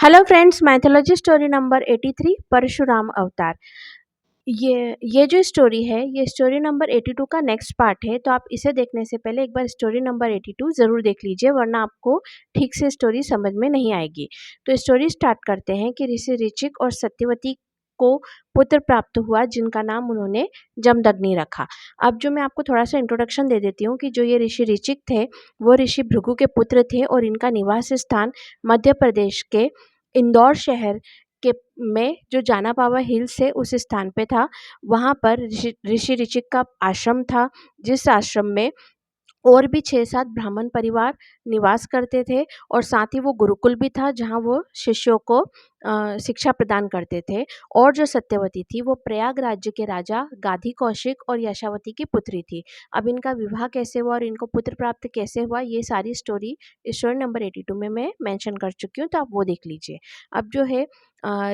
Hello friends, mythology story number 83 Parshuram अवतार। ये जो स्टोरी है, ये स्टोरी नंबर 82 का नेक्स्ट पार्ट है। तो आप इसे देखने से पहले एक बार स्टोरी नंबर 82 ज़रूर देख लीजिए, वरना आपको ठीक से स्टोरी समझ में नहीं आएगी। तो स्टोरी स्टार्ट करते हैं कि ऋषि ऋचिक और सत्यवती को पुत्र प्राप्त हुआ, जिनका नाम उन्होंने जमदग्नि रखा। अब जो मैं आपको थोड़ा सा इंट्रोडक्शन दे देती हूँ कि जो ये ऋषि ऋचिक थे, वो ऋषि भृगु के पुत्र थे और इनका निवास स्थान मध्य प्रदेश के इंदौर शहर के में जो जाना पावा हिल्स है उस स्थान पे था। वहाँ पर ऋषि ऋचिक का आश्रम था, जिस आश्रम में और भी 6-7 ब्राह्मण परिवार निवास करते थे और साथ ही वो गुरुकुल भी था, जहाँ वो शिष्यों को शिक्षा प्रदान करते थे। और जो सत्यवती थी, वो प्रयाग राज्य के राजा गाधी कौशिक और यशावती की पुत्री थी। अब इनका विवाह कैसे हुआ और इनको पुत्र प्राप्त कैसे हुआ, ये सारी स्टोरी स्टोरी नंबर 82 में मैं मेंशन कर चुकी हूँ, तो आप वो देख लीजिए। अब जो है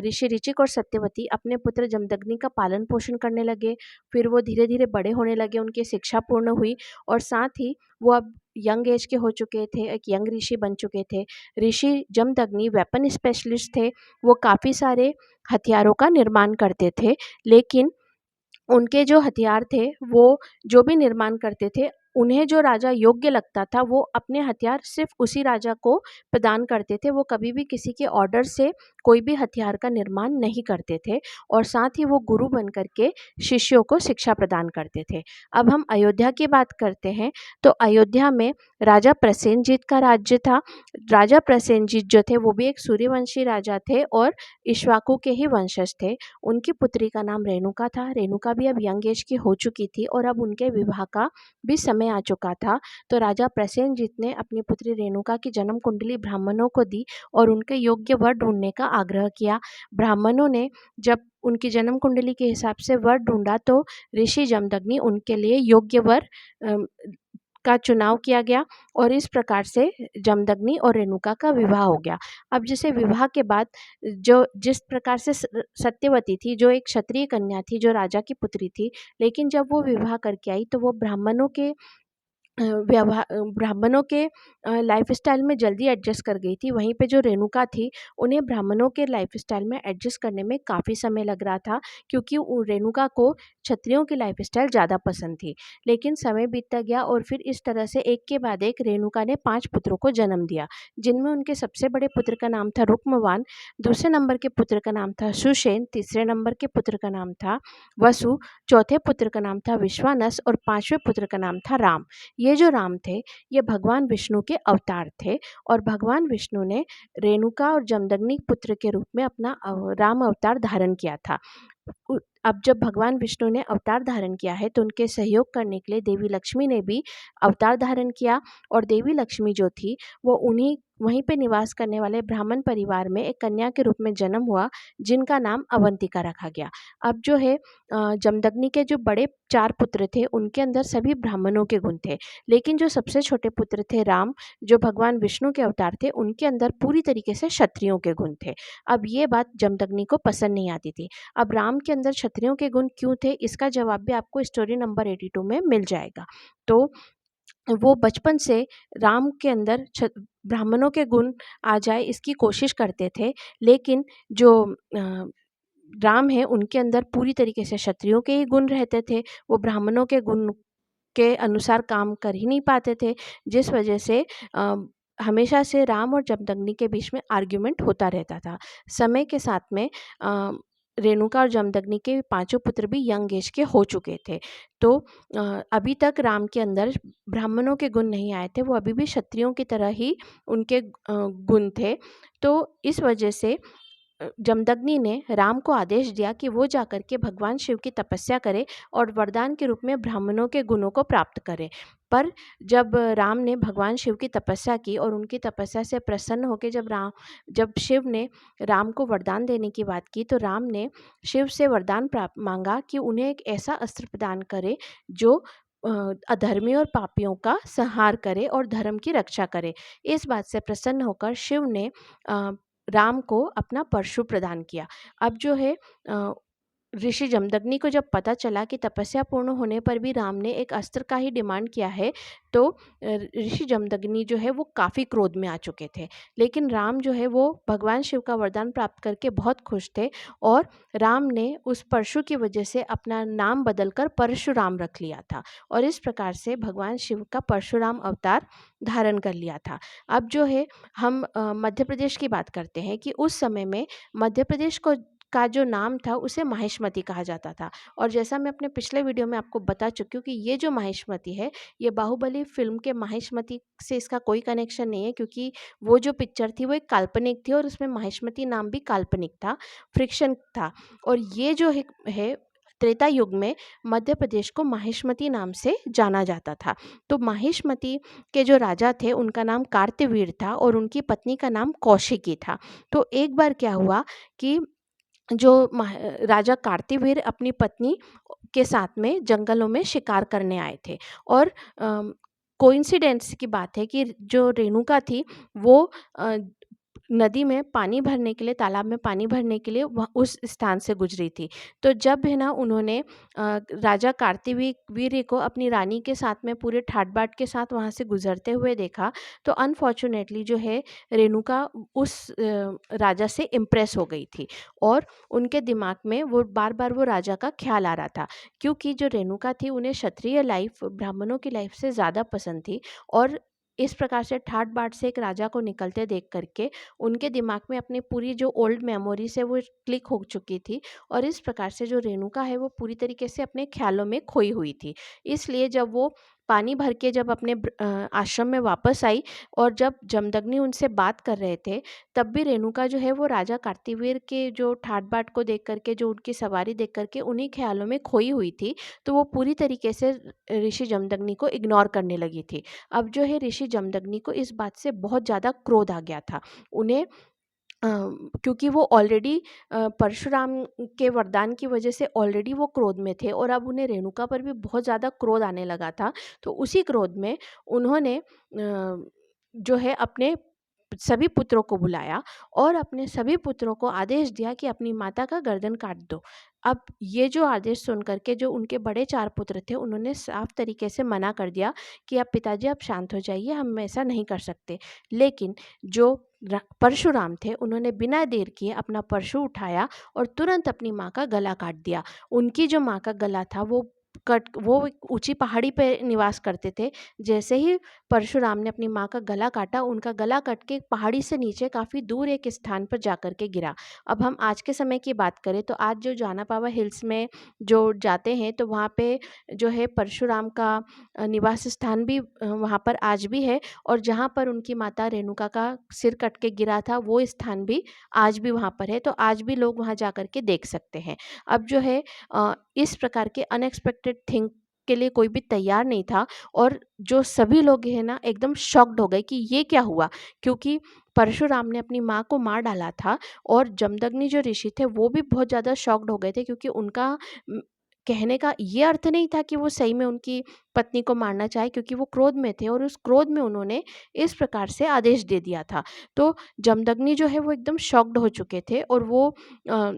ऋषि ऋचिक और सत्यवती अपने पुत्र जमदग्नि का पालन पोषण करने लगे। फिर वो धीरे धीरे बड़े होने लगे, उनकी शिक्षा पूर्ण हुई और साथ ही वो अब यंग एज के हो चुके थे, एक यंग ऋषि बन चुके थे। ऋषि जमदग्नि वेपन स्पेशलिस्ट थे। वो काफ़ी सारे हथियारों का निर्माण करते थे, लेकिन उनके जो हथियार थे, वो जो भी निर्माण करते थे, उन्हें जो राजा योग्य लगता था, वो अपने हथियार सिर्फ़ उसी राजा को प्रदान करते थे। वो कभी भी किसी के ऑर्डर से कोई भी हथियार का निर्माण नहीं करते थे और साथ ही वो गुरु बन कर के शिष्यों को शिक्षा प्रदान करते थे। अब हम अयोध्या की बात करते हैं, तो अयोध्या में राजा प्रसेनजीत का राज्य था। राजा प्रसेनजीत जो थे, वो भी एक सूर्यवंशी राजा थे और इक्ष्वाकु के ही वंशज थे। उनकी पुत्री का नाम रेणुका था। रेणुका भी अब यंग एज की हो चुकी थी और अब उनके विवाह का भी समय आ चुका था। तो राजा प्रसेनजीत ने अपनी पुत्री रेणुका की जन्म कुंडली ब्राह्मणों को दी और उनके योग्य वर ढूंढने का आग्रह किया। ब्राह्मणों ने जब उनकी जन्म कुंडली के हिसाब से वर ढूंढा, तो ऋषि जमदग्नि उनके लिए योग्य वर का चुनाव किया गया और इस प्रकार से जमदग्नि और रेणुका का विवाह हो गया। अब जैसे विवाह के बाद जो जिस प्रकार से सत्यवती थी, जो एक क्षत्रिय कन्या थी, जो राजा की पुत्री थी, लेकिन जब वो विवाह करके आई, तो वो ब्राह्मणों के लाइफ़स्टाइल में जल्दी एडजस्ट कर गई थी। वहीं पे जो रेणुका थी, उन्हें ब्राह्मणों के लाइफ़स्टाइल में एडजस्ट करने में काफ़ी समय लग रहा था, क्योंकि रेणुका को क्षत्रियों की लाइफ़स्टाइल ज़्यादा पसंद थी। लेकिन समय बीतता गया और फिर इस तरह से एक के बाद एक रेणुका ने 5 पुत्रों को जन्म दिया, जिनमें उनके सबसे बड़े पुत्र का नाम था रुक्मवान, दूसरे नंबर के पुत्र का नाम था सुषेण, तीसरे नंबर के पुत्र का नाम था वसु, चौथे पुत्र का नाम था विश्वानस और 5वें पुत्र का नाम था राम। ये जो राम थे, ये भगवान विष्णु के अवतार थे और भगवान विष्णु ने रेणुका और जमदग्नि पुत्र के रूप में अपना राम अवतार धारण किया था। अब जब भगवान विष्णु ने अवतार धारण किया है, तो उनके सहयोग करने के लिए देवी लक्ष्मी ने भी अवतार धारण किया और देवी लक्ष्मी जो थी, वो वहीं पे निवास करने वाले ब्राह्मण परिवार में एक कन्या के रूप में जन्म हुआ, जिनका नाम अवंतिका रखा गया। अब जो है जमदग्नि के जो बड़े 4 पुत्र थे, उनके अंदर सभी ब्राह्मणों के गुण थे, लेकिन जो सबसे छोटे पुत्र थे राम, जो भगवान विष्णु के अवतार थे, उनके अंदर पूरी तरीके से क्षत्रियों के गुण थे। अब ये बात जमदग्नि को पसंद नहीं आती थी। अब राम के अंदर क्षत्रियों के गुण क्यों थे, इसका जवाब भी आपको स्टोरी नंबर 82 में मिल जाएगा। तो वो बचपन से राम के अंदर ब्राह्मणों के गुण आ जाए, इसकी कोशिश करते थे, लेकिन जो राम है, उनके अंदर पूरी तरीके से क्षत्रियों के ही गुण रहते थे। वो ब्राह्मणों के गुण के अनुसार काम कर ही नहीं पाते थे, जिस वजह से हमेशा से राम और जमदग्नि के बीच में आर्ग्यूमेंट होता रहता था। समय के साथ में रेणुका और जमदग्नि के पांचों पुत्र भी यंग एज के हो चुके थे। तो अभी तक राम के अंदर ब्राह्मणों के गुण नहीं आए थे, वो अभी भी क्षत्रियों की तरह ही उनके गुण थे। तो इस वजह से जमदग्नि ने राम को आदेश दिया कि वो जाकर के भगवान शिव की तपस्या करे और वरदान के रूप में ब्राह्मणों के गुणों को प्राप्त करे। पर जब राम ने भगवान शिव की तपस्या की और उनकी तपस्या से प्रसन्न होकर जब शिव ने राम को वरदान देने की बात की, तो राम ने शिव से वरदान प्राप्त मांगा कि उन्हें एक ऐसा अस्त्र प्रदान करे जो अधर्मी और पापियों का संहार करे और धर्म की रक्षा करे। इस बात से प्रसन्न होकर शिव ने राम को अपना परशु प्रदान किया। अब जो है ऋषि जमदग्नि को जब पता चला कि तपस्या पूर्ण होने पर भी राम ने एक अस्त्र का ही डिमांड किया है, तो ऋषि जमदग्नि जो है वो काफ़ी क्रोध में आ चुके थे। लेकिन राम जो है वो भगवान शिव का वरदान प्राप्त करके बहुत खुश थे, और राम ने उस परशु की वजह से अपना नाम बदलकर परशुराम रख लिया था, और इस प्रकार से भगवान शिव का परशुराम अवतार धारण कर लिया था। अब जो है हम मध्य प्रदेश की बात करते हैं कि उस समय में मध्य प्रदेश को का जो नाम था उसे माहिष्मती कहा जाता था। और जैसा मैं अपने पिछले वीडियो में आपको बता चुकी हूँ कि ये जो माहिष्मती है, ये बाहुबली फिल्म के माहिष्मती से इसका कोई कनेक्शन नहीं है, क्योंकि वो जो पिक्चर थी वो एक काल्पनिक थी और उसमें माहिष्मती नाम भी काल्पनिक था, फ्रिक्शन था। और ये जो है त्रेता युग में मध्य प्रदेश को माहिष्मती नाम से जाना जाता था। तो माहिष्मती के जो राजा थे उनका नाम कार्तवीर था और उनकी पत्नी का नाम कौशिकी था। तो एक बार क्या हुआ कि जो राजा कार्तिवीर अपनी पत्नी के साथ में जंगलों में शिकार करने आए थे, और कोइंसिडेंस की बात है कि जो रेणुका थी वो नदी में पानी भरने के लिए, तालाब में पानी भरने के लिए वह उस स्थान से गुजरी थी। तो जब है ना उन्होंने राजा कार्तिवीर्य को अपनी रानी के साथ में पूरे ठाट-बाट के साथ वहाँ से गुजरते हुए देखा, तो अनफॉर्चुनेटली जो है रेणुका उस राजा से इम्प्रेस हो गई थी, और उनके दिमाग में वो बार-बार वो राजा का ख्याल आ रहा था, क्योंकि जो रेणुका थी उन्हें क्षत्रिय लाइफ ब्राह्मणों की लाइफ से ज़्यादा पसंद थी। और इस प्रकार से ठाट-बाट से एक राजा को निकलते देख कर के उनके दिमाग में अपनी पूरी जो ओल्ड मेमोरीज़ है वो क्लिक हो चुकी थी, और इस प्रकार से जो रेणुका है वो पूरी तरीके से अपने ख्यालों में खोई हुई थी। इसलिए जब वो पानी भर के जब अपने आश्रम में वापस आई, और जब जमदग्नि उनसे बात कर रहे थे, तब भी रेणुका जो है वो राजा कार्तिवीर के जो ठाट-बाट को देख कर के, जो उनकी सवारी देख कर के उन्हीं ख्यालों में खोई हुई थी। तो वो पूरी तरीके से ऋषि जमदग्नि को इग्नोर करने लगी थी। अब जो है ऋषि जमदग्नि को इस बात से बहुत ज़्यादा क्रोध आ गया था। उन्हें क्योंकि वो ऑलरेडी परशुराम के वरदान की वजह से ऑलरेडी वो क्रोध में थे, और अब उन्हें रेणुका पर भी बहुत ज़्यादा क्रोध आने लगा था। तो उसी क्रोध में उन्होंने जो है अपने सभी पुत्रों को बुलाया, और अपने सभी पुत्रों को आदेश दिया कि अपनी माता का गर्दन काट दो। अब ये जो आदेश सुन कर के जो उनके बड़े 4 पुत्र थे, उन्होंने साफ तरीके से मना कर दिया कि आप पिताजी आप शांत हो जाइए, हम ऐसा नहीं कर सकते। लेकिन जो परशुराम थे, उन्होंने बिना देर किए अपना परशु उठाया और तुरंत अपनी माँ का गला काट दिया। उनकी जो माँ का गला था वो एक ऊँची पहाड़ी पे निवास करते थे। जैसे ही परशुराम ने अपनी माँ का गला काटा, उनका गला कट के पहाड़ी से नीचे काफ़ी दूर एक स्थान पर जा कर के गिरा। अब हम आज के समय की बात करें तो आज जो जानापावा हिल्स में जो जाते हैं, तो वहाँ पे जो है परशुराम का निवास स्थान भी वहाँ पर आज भी है, और जहाँ पर उनकी माता रेणुका का सिर कट के गिरा था, वो स्थान भी आज भी वहाँ पर है। तो आज भी लोग वहाँ जा कर के देख सकते हैं। अब जो है इस प्रकार के अनएक्सपेक्टेड थिंग के लिए कोई भी तैयार नहीं था, और जो सभी लोग हैं ना एकदम शॉक्ड हो गए कि ये क्या हुआ, क्योंकि परशुराम ने अपनी माँ को मार डाला था। और जमदग्नि जो ऋषि थे वो भी बहुत ज़्यादा शॉक्ड हो गए थे, क्योंकि उनका कहने का ये अर्थ नहीं था कि वो सही में उनकी पत्नी को मारना चाहे, क्योंकि वो क्रोध में थे, और उस क्रोध में उन्होंने इस प्रकार से आदेश दे दिया था। तो जमदग्नि जो है वो एकदम शॉक्ड हो चुके थे, और वो अ,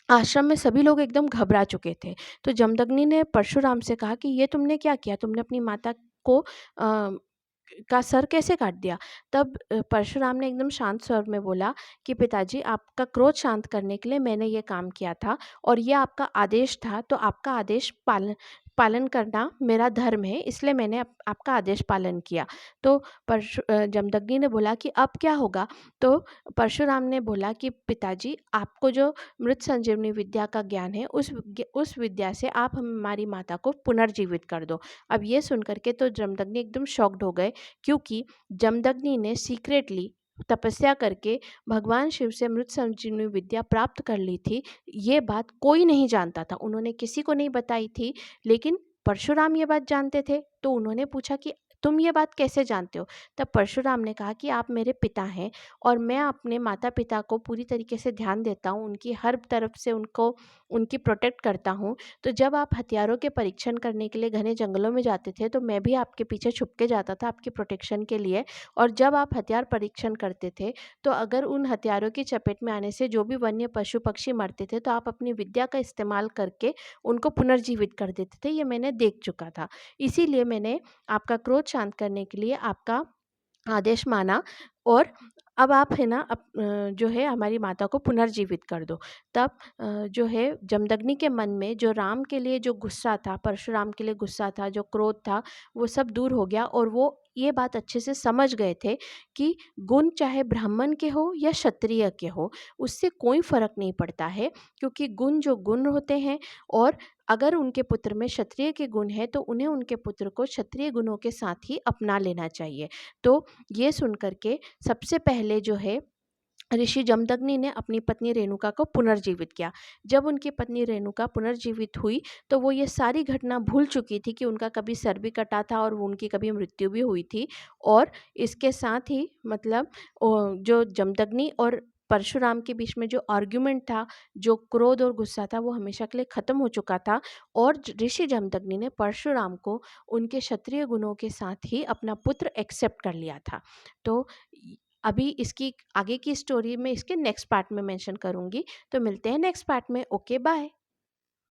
आश्रम में सभी लोग एकदम घबरा चुके थे। तो जमदग्नि ने परशुराम से कहा कि ये तुमने क्या किया? तुमने अपनी माता को का सर कैसे काट दिया? तब परशुराम ने एकदम शांत स्वर में बोला कि पिताजी, आपका क्रोध शांत करने के लिए मैंने ये काम किया था, और ये आपका आदेश था, तो आपका आदेश पालन पालन करना मेरा धर्म है, इसलिए मैंने आपका आदेश पालन किया। तो जमदग्नि ने बोला कि अब क्या होगा? तो परशुराम ने बोला कि पिताजी, आपको जो मृत संजीवनी विद्या का ज्ञान है, उस विद्या से आप हमारी माता को पुनर्जीवित कर दो। अब ये सुन कर के तो जमदग्नि एकदम शॉक्ड हो गए, क्योंकि जमदग्नि ने सीक्रेटली तपस्या करके भगवान शिव से मृत संजीवनी विद्या प्राप्त कर ली थी। ये बात कोई नहीं जानता था, उन्होंने किसी को नहीं बताई थी, लेकिन परशुराम ये बात जानते थे। तो उन्होंने पूछा कि तुम ये बात कैसे जानते हो? तब परशुराम ने कहा कि आप मेरे पिता हैं और मैं अपने माता-पिता को पूरी तरीके से ध्यान देता हूँ, उनकी हर तरफ से उनकी प्रोटेक्ट करता हूँ। तो जब आप हथियारों के परीक्षण करने के लिए घने जंगलों में जाते थे, तो मैं भी आपके पीछे छुप के जाता था आपकी प्रोटेक्शन के लिए। और जब आप हथियार परीक्षण करते थे, तो अगर उन हथियारों की चपेट में आने से जो भी वन्य पशु-पक्षी मरते थे, तो आप अपनी विद्या का इस्तेमाल करके उनको पुनर्जीवित कर देते थे। ये मैंने देख चुका था। इसीलिए मैंने आपका क्रोध शांत करने के लिए आपका आदेश माना और अब आप है ना जो है हमारी माता को पुनर्जीवित कर दो। तब जो है जमदग्नि के मन में जो राम के लिए जो गुस्सा था, परशुराम के लिए गुस्सा था, जो क्रोध था, वो सब दूर हो गया और वो ये बात अच्छे से समझ गए थे कि गुण चाहे ब्राह्मण के हो या क्षत्रिय के हो, उससे कोई फ़र्क नहीं पड़ता है, क्योंकि गुण जो गुण होते हैं और अगर उनके पुत्र में क्षत्रिय के गुण हैं, तो उन्हें उनके पुत्र को क्षत्रिय गुणों के साथ ही अपना लेना चाहिए। तो ये सुन कर के सबसे पहले जो है ऋषि जमदग्नि ने अपनी पत्नी रेणुका को पुनर्जीवित किया। जब उनकी पत्नी रेणुका पुनर्जीवित हुई, तो वो ये सारी घटना भूल चुकी थी कि उनका कभी सर भी कटा था और उनकी कभी मृत्यु भी हुई थी। और इसके साथ ही मतलब जो जमदग्नि और परशुराम के बीच में जो आर्ग्यूमेंट था, जो क्रोध और गुस्सा था, वो हमेशा के लिए खत्म हो चुका था और ऋषि जमदग्नि ने परशुराम को उनके क्षत्रिय गुणों के साथ ही अपना पुत्र एक्सेप्ट कर लिया था। तो अभी इसकी आगे की स्टोरी मैं इसके नेक्स्ट पार्ट में मेंशन करूँगी। तो मिलते हैं नेक्स्ट पार्ट में। Okay, bye.